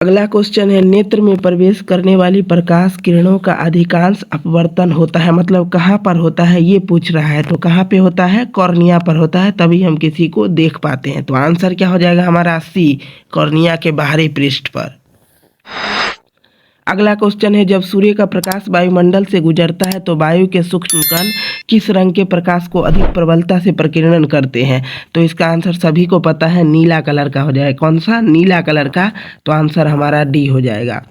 अगला क्वेश्चन है, नेत्र में प्रवेश करने वाली प्रकाश किरणों का अधिकांश अपवर्तन होता है, मतलब कहाँ पर होता है ये पूछ रहा है। तो कहाँ पे होता है? कॉर्निया पर होता है, तभी हम किसी को देख पाते हैं। तो आंसर क्या हो जाएगा हमारा? सी, कॉर्निया के बाहरी पृष्ठ पर। अगला क्वेश्चन है, जब सूर्य का प्रकाश वायुमंडल से गुजरता है तो वायु के सूक्ष्म कण किस रंग के प्रकाश को अधिक प्रबलता से प्रकीर्णन करते हैं? तो इसका आंसर सभी को पता है, नीला कलर का हो जाएगा। कौन सा? नीला कलर का। तो आंसर हमारा डी हो जाएगा।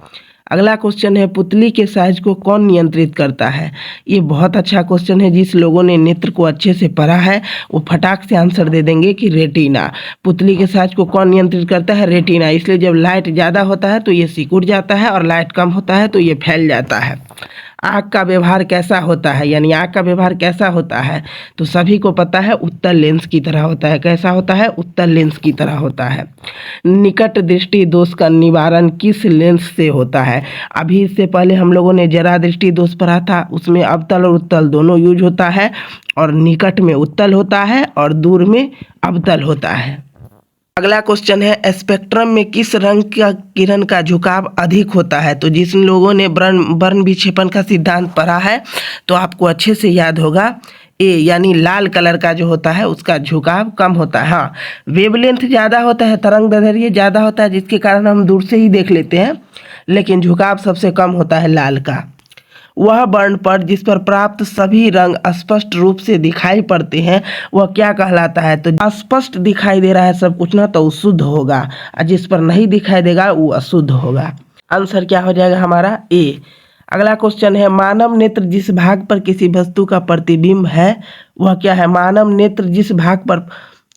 अगला क्वेश्चन है, पुतली के साइज को कौन नियंत्रित करता है? ये बहुत अच्छा क्वेश्चन है। जिस लोगों ने नेत्र को अच्छे से पढ़ा है वो फटाक से आंसर दे देंगे कि रेटिना। पुतली के साइज को कौन नियंत्रित करता है? रेटिना। इसलिए जब लाइट ज़्यादा होता है तो ये सिकुड़ जाता है और लाइट कम होता है तो ये फैल जाता है। आँख का व्यवहार कैसा होता है, यानी आँख का व्यवहार कैसा होता है? तो सभी को पता है, उत्तल लेंस की तरह होता है। कैसा होता है? उत्तल लेंस की तरह होता है। निकट दृष्टि दोष का निवारण किस लेंस से होता है? अभी इससे पहले हम लोगों ने जरा दृष्टि दोष पढ़ा था, उसमें अवतल और उत्तल दोनों यूज होता है, और निकट में उत्तल होता है और दूर में अवतल होता है। अगला क्वेश्चन है, स्पेक्ट्रम में किस रंग का किरण का झुकाव अधिक होता है? तो जिन लोगों ने वर्ण विक्षेपण का सिद्धांत पढ़ा है तो आपको अच्छे से याद होगा, ए यानी लाल कलर का जो होता है उसका झुकाव कम होता है। हाँ, वेवलेंथ ज़्यादा होता है, तरंग दैर्ध्य ज़्यादा होता है, जिसके कारण हम दूर से ही देख लेते हैं, लेकिन झुकाव सबसे कम होता है लाल का। वह वर्ण पर जिस पर प्राप्त सभी रंग स्पष्ट रूप से दिखाई पड़ते हैं वह क्या कहलाता है? तो स्पष्ट दिखाई दे रहा है सब कुछ ना, तो वो शुद्ध होगा, और जिस पर नहीं दिखाई देगा वो अशुद्ध होगा। आंसर क्या हो जाएगा हमारा? ए। अगला क्वेश्चन है, मानव नेत्र जिस भाग पर किसी वस्तु का प्रतिबिंब है वह क्या है? मानव नेत्र जिस भाग पर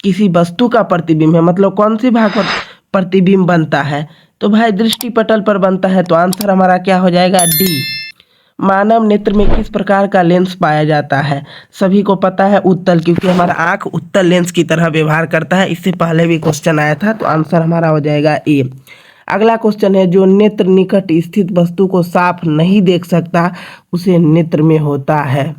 किसी वस्तु का प्रतिबिंब है, मतलब कौन से भाग पर प्रतिबिंब बनता है? तो भाई दृष्टि पटल पर बनता है। तो आंसर हमारा क्या हो जाएगा? डी। मानव नेत्र में किस प्रकार का लेंस पाया जाता है? सभी को पता है, उत्तल, क्योंकि हमारा आंख उत्तल लेंस की तरह व्यवहार करता है। इससे पहले भी क्वेश्चन आया था, तो आंसर हमारा हो जाएगा ए। अगला क्वेश्चन है, जो नेत्र निकट स्थित वस्तु को साफ नहीं देख सकता उसे नेत्र में होता है।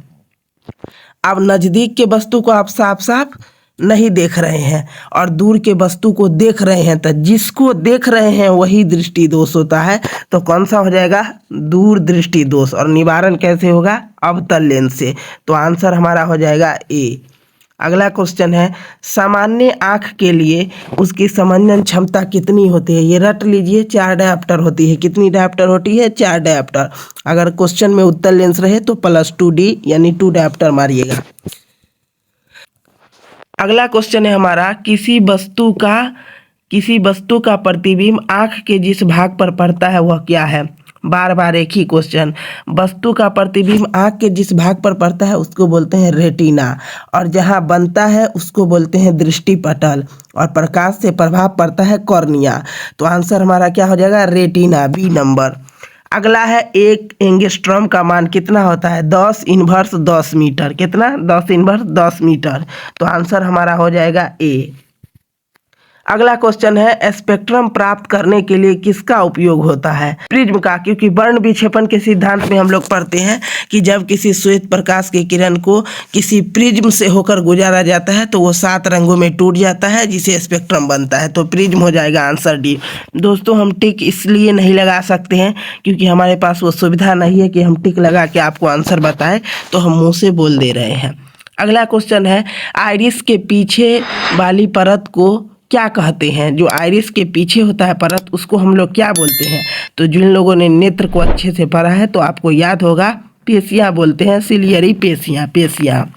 अब नजदीक के वस्तु को आप साफ साफ नहीं देख रहे हैं और दूर के वस्तु को देख रहे हैं, तो जिसको देख रहे हैं वही दृष्टि दोष होता है। तो कौन सा हो जाएगा? दूर दृष्टि दोष। और निवारण कैसे होगा? अवतल लेंस से। तो आंसर हमारा हो जाएगा ए। अगला क्वेश्चन है, सामान्य आँख के लिए उसकी समंजन क्षमता कितनी होती है? ये रट लीजिए, 4 डायप्टर होती है। कितनी डायप्टर होती है? 4 डायप्टर। अगर क्वेश्चन में उत्तल लेंस रहे तो +2D यानी 2 डायप्टर मारिएगा। अगला क्वेश्चन है हमारा, किसी वस्तु का प्रतिबिंब आँख के जिस भाग पर पड़ता है वह क्या है? बार बार एक ही क्वेश्चन। वस्तु का प्रतिबिंब आँख के जिस भाग पर पड़ता है उसको बोलते हैं रेटिना, और जहाँ बनता है उसको बोलते हैं दृष्टि पटल, और प्रकाश से प्रभाव पड़ता है कॉर्निया। तो आंसर हमारा क्या हो जाएगा? Retina, B number. अगला है, 1 एंगस्ट्रॉम का मान कितना होता है? 10⁻10 मीटर। कितना? 10⁻10 मीटर। तो आंसर हमारा हो जाएगा ए। अगला क्वेश्चन है, स्पेक्ट्रम प्राप्त करने के लिए किसका उपयोग होता है? प्रिज्म का, क्योंकि वर्ण विक्षेपण के सिद्धांत में हम लोग पढ़ते हैं कि जब किसी श्वेत प्रकाश की किरण को किसी प्रिज्म से होकर गुजारा जाता है तो वो 7 रंगों में टूट जाता है, जिसे स्पेक्ट्रम बनता है। तो प्रिज्म हो जाएगा आंसर डी। दोस्तों, हम टिक इसलिए नहीं लगा सकते हैं क्योंकि हमारे पास वो सुविधा नहीं है कि हम टिक लगा के आपको आंसर बताएं, तो हम मुँह से बोल दे रहे हैं। अगला क्वेश्चन है, आइरिस के पीछे वाली परत को क्या कहते हैं? जो आइरिस के पीछे होता है परत, उसको हम लोग क्या बोलते हैं? तो जिन लोगों ने नेत्र को अच्छे से पढ़ा है तो आपको याद होगा, पेशियाँ बोलते हैं, सिलियरी पेशियाँ।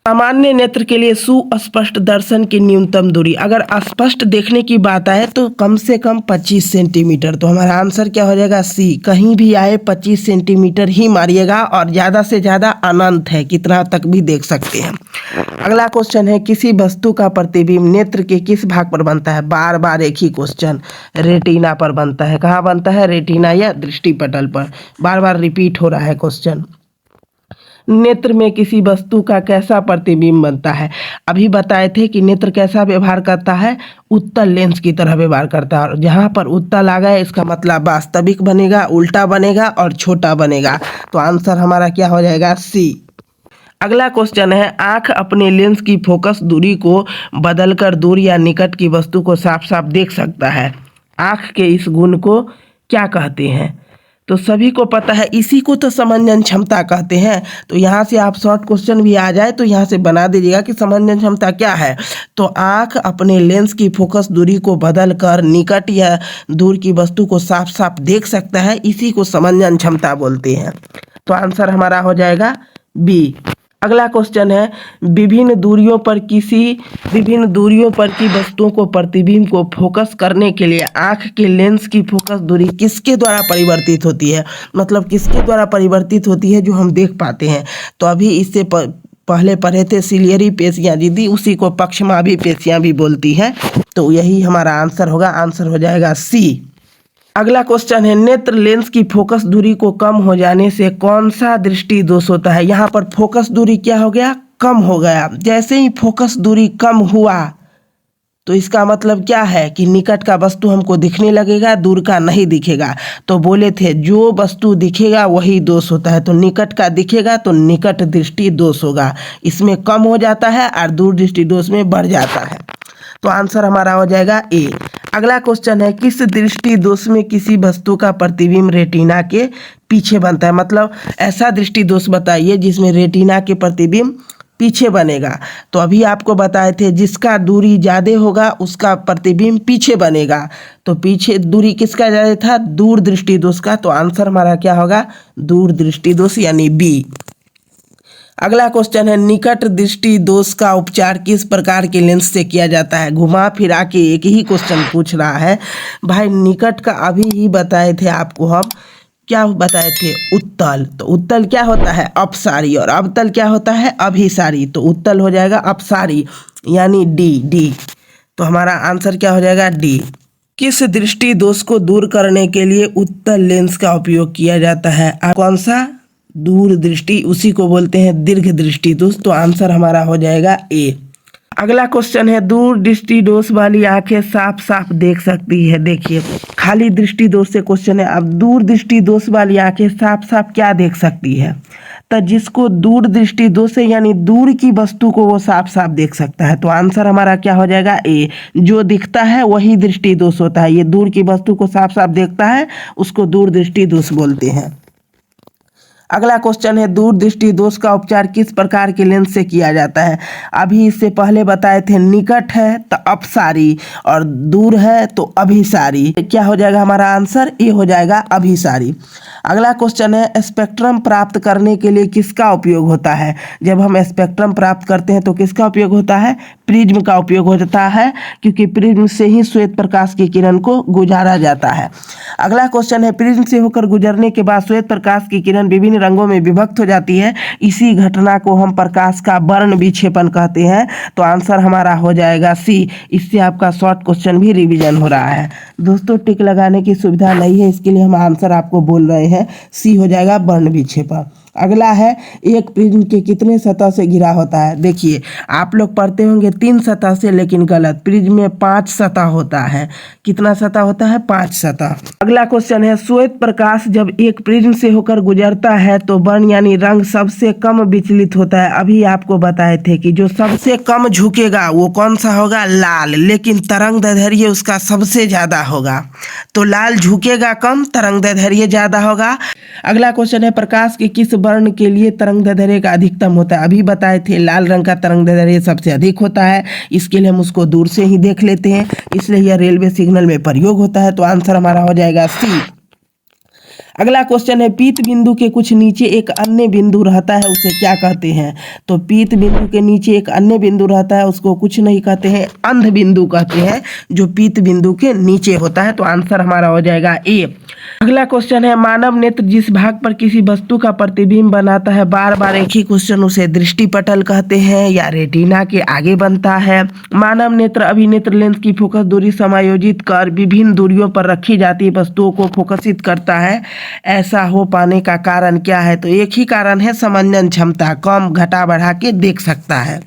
सामान्य नेत्र के लिए सुस्पष्ट दर्शन की न्यूनतम दूरी, अगर स्पष्ट देखने की बात आए तो कम से कम 25 सेंटीमीटर। तो हमारा आंसर क्या हो जाएगा? सी। कहीं भी आए 25 सेंटीमीटर ही मारिएगा, और ज़्यादा से ज़्यादा अनंत है, कितना तक भी देख सकते हैं। अगला क्वेश्चन है, किसी वस्तु का प्रतिबिंब नेत्र के किस भाग पर बनता है? बार बार एक ही क्वेश्चन। रेटिना पर बनता है। कहाँ बनता है? रेटिना या दृष्टि पटल पर। बार बार रिपीट हो रहा है क्वेश्चन। नेत्र में किसी वस्तु का कैसा प्रतिबिंब बनता है? अभी बताए थे कि नेत्र कैसा व्यवहार करता है? उत्तल लेंस की तरह व्यवहार करता है, और जहाँ पर उत्तल आ गया इसका मतलब वास्तविक बनेगा, उल्टा बनेगा और छोटा बनेगा। तो आंसर हमारा क्या हो जाएगा? सी। अगला क्वेश्चन है, आँख अपने लेंस की फोकस दूरी को बदलकर दूर या निकट की वस्तु को साफ साफ देख सकता है। आँख के इस गुण को क्या कहते हैं? तो सभी को पता है, इसी को तो समंजन क्षमता कहते हैं। तो यहाँ से आप शॉर्ट क्वेश्चन भी आ जाए तो यहाँ से बना दीजिएगा कि समंजन क्षमता क्या है। तो आँख अपने लेंस की फोकस दूरी को बदल कर निकट या दूर की वस्तु को साफ साफ देख सकता है, इसी को समंजन क्षमता बोलते हैं। तो आंसर हमारा हो जाएगा बी। अगला क्वेश्चन है, विभिन्न दूरियों पर की वस्तुओं को प्रतिबिंब को फोकस करने के लिए आँख के लेंस की फोकस दूरी किसके द्वारा परिवर्तित होती है? मतलब किसके द्वारा परिवर्तित होती है जो हम देख पाते हैं। तो अभी इससे पहले पढ़े थे सिलियरी पेशियाँ जिदी, उसी को पक्षमाभी पेशियाँ भी बोलती हैं। तो यही हमारा आंसर होगा, आंसर हो जाएगा सी। अगला क्वेश्चन है, नेत्र लेंस की फोकस दूरी को कम हो जाने से कौन सा दृष्टि दोष होता है? यहाँ पर फोकस दूरी क्या हो गया? कम हो गया। जैसे ही फोकस दूरी कम हुआ तो इसका मतलब क्या है कि निकट का वस्तु हमको दिखने लगेगा, दूर का नहीं दिखेगा। तो बोले थे जो वस्तु दिखेगा वही दोष होता है। तो निकट का दिखेगा तो निकट दृष्टि दोष होगा, इसमें कम हो जाता है और दूर दृष्टि दोष में बढ़ जाता है। तो आंसर हमारा हो जाएगा ए। अगला क्वेश्चन है, किस दृष्टि दोष में किसी वस्तु का प्रतिबिंब रेटिना के पीछे बनता है? मतलब ऐसा दृष्टि दोष बताइए जिसमें रेटिना के प्रतिबिंब पीछे बनेगा। तो अभी आपको बताए थे जिसका दूरी ज़्यादा होगा उसका प्रतिबिंब पीछे बनेगा। तो पीछे दूरी किसका ज़्यादा था? दूर दृष्टि दोष का। तो आंसर हमारा क्या होगा? दूर दृष्टि दोष यानी बी। अगला क्वेश्चन है, निकट दृष्टि दोष का उपचार किस प्रकार के लेंस से किया जाता है? घुमा फिरा के एक ही क्वेश्चन पूछ रहा है भाई। निकट का अभी ही बताए थे आपको, हम क्या बताए थे? उत्तल। तो उत्तल क्या होता है? अपसारी। और अवतल क्या होता है? अभिसारी। तो उत्तल हो जाएगा अपसारी यानी डी। तो हमारा आंसर क्या हो जाएगा? डी। किस दृष्टि दोष को दूर करने के लिए उत्तल लेंस का उपयोग किया जाता है? कौन सा? दूर दृष्टि, उसी को बोलते हैं दीर्घ दृष्टि दोष। तो आंसर हमारा हो जाएगा ए। अगला क्वेश्चन है, दूर दृष्टि दोष वाली आंखें साफ साफ देख सकती है। देखिए खाली दृष्टि दोष से क्वेश्चन है। अब दूर दृष्टि दोष वाली आंखें साफ साफ क्या देख सकती है? तो जिसको दूर दृष्टि दोष है यानी दूर की वस्तु को वो साफ साफ देख सकता है। तो आंसर हमारा क्या हो जाएगा? ए। जो दिखता है वही दृष्टि दोष होता है। ये दूर की वस्तु को साफ साफ देखता है, उसको दूर दृष्टि दोष बोलते हैं। अगला क्वेश्चन है, दूर दृष्टि दोष का उपचार किस प्रकार के लेंस से किया जाता है? अभी इससे पहले बताए थे निकट है तो अपसारी और दूर है तो अभिसारी। क्या हो जाएगा हमारा आंसर? ए हो जाएगा अभिसारी। अगला क्वेश्चन है, स्पेक्ट्रम प्राप्त करने के लिए किसका उपयोग होता है? जब हम स्पेक्ट्रम प्राप्त करते हैं तो किसका उपयोग होता है? प्रिज्म का उपयोग होता है, क्योंकि प्रिज्म से ही श्वेत प्रकाश की किरण को गुजारा जाता है। अगला क्वेश्चन है, प्रिज्म से होकर गुजरने के बाद श्वेत प्रकाश की किरण विभिन्न रंगों में विभक्त हो जाती है, इसी घटना को हम प्रकाश का वर्ण विक्षेपण कहते हैं। तो आंसर हमारा हो जाएगा सी। इससे आपका शॉर्ट क्वेश्चन भी रिवीजन हो रहा है। दोस्तों टिक लगाने की सुविधा नहीं है, इसके लिए हम आंसर आपको बोल रहे हैं, सी हो जाएगा वर्ण विक्षेपण। अगला है, एक प्रिज्म के कितने सतह से घिरा होता है? देखिए आप लोग पढ़ते होंगे 3 सतह से, लेकिन गलत। प्रिज्म में 5 सतह होता है। कितना सतह होता है? 5 सतह। अगला क्वेश्चन है, श्वेत प्रकाश जब एक प्रिज्म से होकर गुजरता है तो वर्ण यानी रंग सबसे कम विचलित होता है। अभी आपको बताए थे कि जो सबसे कम झुकेगा वो कौन सा होगा? लाल। लेकिन तरंग दैर्ध्य उसका सबसे ज्यादा होगा। तो लाल झुकेगा कम, तरंग दैर्ध्य ज्यादा होगा। अगला क्वेश्चन है, प्रकाश के किस वर्ण के लिए तरंग दैर्ध्य का अधिकतम होता है? अभी बताए थे लाल रंग का तरंग दैर्ध्य सबसे अधिक होता है। इसके लिए हम उसको दूर से ही देख लेते हैं, इसलिए यह रेलवे सिग्नल में प्रयोग होता है। तो आंसर हमारा हो जाएगा सी। अगला क्वेश्चन है, पीत बिंदु के कुछ नीचे एक अन्य बिंदु रहता है, उसे क्या कहते हैं? तो पीत बिंदु के नीचे एक अन्य बिंदु रहता है, उसको कुछ नहीं कहते हैं, अंध बिंदु कहते हैं, जो पीत बिंदु के नीचे होता है। तो आंसर हमारा हो जाएगा ए। अगला क्वेश्चन है, मानव नेत्र जिस भाग पर किसी वस्तु का प्रतिबिंब बनाता है, बार बार एक ही क्वेश्चन, उसे दृष्टिपटल कहते हैं या रेटिना के आगे बनता है। मानव नेत्र अभिनेत्र लेंस की फोकस दूरी समायोजित कर विभिन्न दूरियों पर रखी जाती वस्तुओं को फोकसित करता है। ऐसा हो पाने का कारण क्या है? तो एक ही कारण है, समंजन क्षमता, कम घटा बढ़ा के देख सकता है।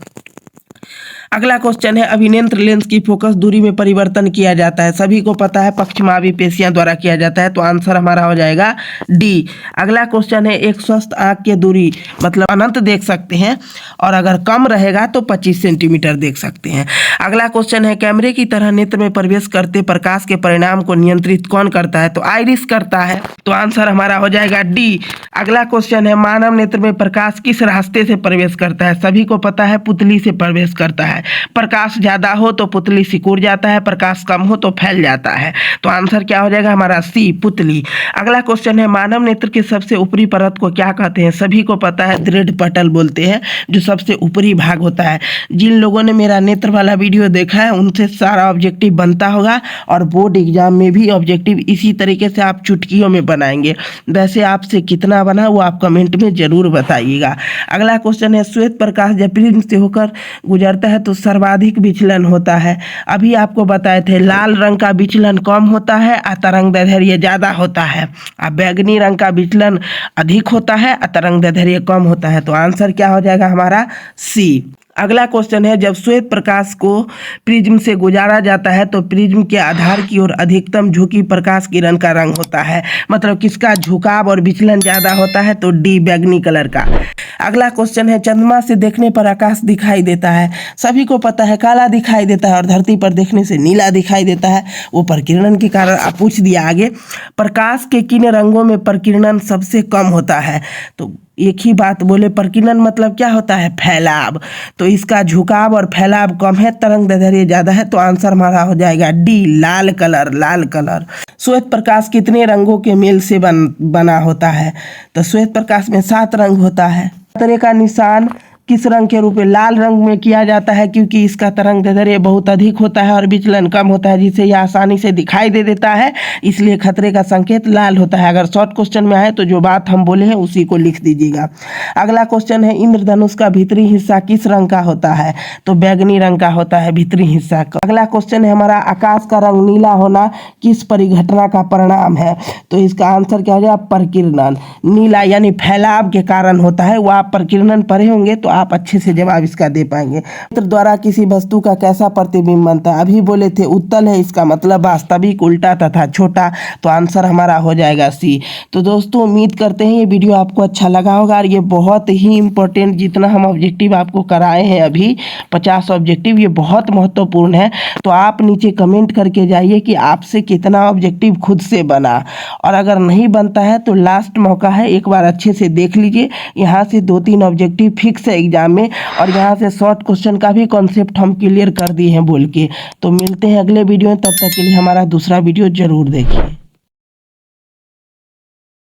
अगला क्वेश्चन है अभिनेत्र लेंस की फोकस दूरी में परिवर्तन किया जाता है। सभी को पता है पक्षमावी पेशियां द्वारा किया जाता है, तो आंसर हमारा हो जाएगा डी। अगला क्वेश्चन है एक स्वस्थ आंख की दूरी मतलब अनंत देख सकते हैं और अगर कम रहेगा तो 25 सेंटीमीटर देख सकते हैं। अगला क्वेश्चन है कैमरे की तरह नेत्र में प्रवेश करते प्रकाश के परिणाम को नियंत्रित कौन करता है, तो आइरिस करता है, तो आंसर हमारा हो जाएगा डी। अगला क्वेश्चन है मानव नेत्र में प्रकाश किस रास्ते से प्रवेश करता है। सभी को पता है पुतली से प्रवेश करता है। प्रकाश ज्यादा हो तो पुतली सिकुड़ जाता है, प्रकाश कम हो तो फैल जाता है, तो आंसर क्या हो जाएगा हमारा सी, पुतली। अगला क्वेश्चन है मानव नेत्र के सबसे ऊपरी परत को क्या कहते हैं। सभी को पता है दृढ़ पटल बोलते हैं, जो सबसे ऊपरी भाग होता है। जिन लोगों ने मेरा नेत्र वाला वीडियो देखा है उनसे सारा ऑब्जेक्टिव बनता होगा और बोर्ड एग्जाम में भी ऑब्जेक्टिव इसी तरीके से आप चुटकियों में बनाएंगे। वैसे आपसे कितना बना वो आप कमेंट में जरूर बताइएगा। अगला क्वेश्चन है श्वेत प्रकाश जब प्रिज्म से होकर गुजरता है तो सर्वाधिक विचलन होता है। अभी आपको बताए थे लाल रंग का विचलन कम होता है और तरंगदैर्ध्य ज्यादा होता है, और बैगनी रंग का विचलन अधिक होता है और तरंगदैर्ध्य कम होता है, तो आंसर क्या हो जाएगा हमारा सी। अगला क्वेश्चन है जब श्वेत प्रकाश को प्रिज्म से गुजारा जाता है तो प्रिज्म के आधार की ओर अधिकतम झुकी प्रकाश किरण का रंग होता है, मतलब किसका झुकाव और विचलन ज्यादा होता है, तो डी, बैगनी कलर का। अगला क्वेश्चन है चंद्रमा से देखने पर आकाश दिखाई देता है। सभी को पता है काला दिखाई देता है और धरती पर देखने से नीला दिखाई देता है, वो प्रकीर्णन के कारण। आप पूछ दिया आगे प्रकाश के किन रंगों में प्रकीर्णन सबसे कम होता है, तो एक ही बात बोले प्रकीर्णन मतलब क्या होता है, फैलाव, तो इसका झुकाव और फैलाव कम है, तरंगदैर्ध्य ज्यादा है, तो आंसर हमारा हो जाएगा डी, लाल कलर, लाल कलर। श्वेत प्रकाश कितने रंगों के मेल से बना होता है, तो श्वेत प्रकाश में 7 रंग होता है। खतरे का निशान किस रंग के रूप में, लाल रंग में किया जाता है क्योंकि इसका तरंगदैर्ध्य बहुत अधिक होता है और विचलन कम होता है, जिससे यह आसानी से दिखाई दे देता है, इसलिए खतरे का संकेत लाल होता है। अगर शॉर्ट क्वेश्चन में आए तो जो बात हम बोले हैं उसी को लिख दीजिएगा। अगला क्वेश्चन है इंद्रधनुष का भीतरी हिस्सा किस रंग का होता है, तो बैगनी रंग का होता है भीतरी हिस्सा। अगला क्वेश्चन है हमारा आकाश का रंग नीला होना किस परिघटना का परिणाम है, तो इसका आंसर क्या हो जाएगा, प्रकीर्णन। नीला यानी फैलाव के कारण होता है, वो आप प्रकीर्णन पढ़े होंगे तो आप अच्छे से जवाब इसका दे पाएंगे। नेत्र द्वारा किसी वस्तु का कैसा प्रतिबिंब बनता है, अभी बोले थे उत्तल है, इसका मतलब वास्तविक, उल्टा तथा छोटा, तो आंसर हमारा हो जाएगा सी। तो दोस्तों उम्मीद करते हैं ये वीडियो आपको अच्छा लगा होगा और ये बहुत ही इंपॉर्टेंट, जितना हम ऑब्जेक्टिव आपको कराए हैं अभी 50 ऑब्जेक्टिव, ये बहुत महत्वपूर्ण है। तो आप नीचे कमेंट करके जाइए कि आपसे कितना ऑब्जेक्टिव खुद से बना, और अगर नहीं बनता है तो लास्ट मौका है, एक बार अच्छे से देख लीजिए। यहाँ से 2-3 ऑब्जेक्टिव फिक्स है एग्जाम में, और यहाँ से शॉर्ट क्वेश्चन का भी कॉन्सेप्ट हम क्लियर कर दिए हैं बोल के। तो मिलते हैं अगले वीडियो में, तब तक के लिए हमारा दूसरा वीडियो जरूर देखिए।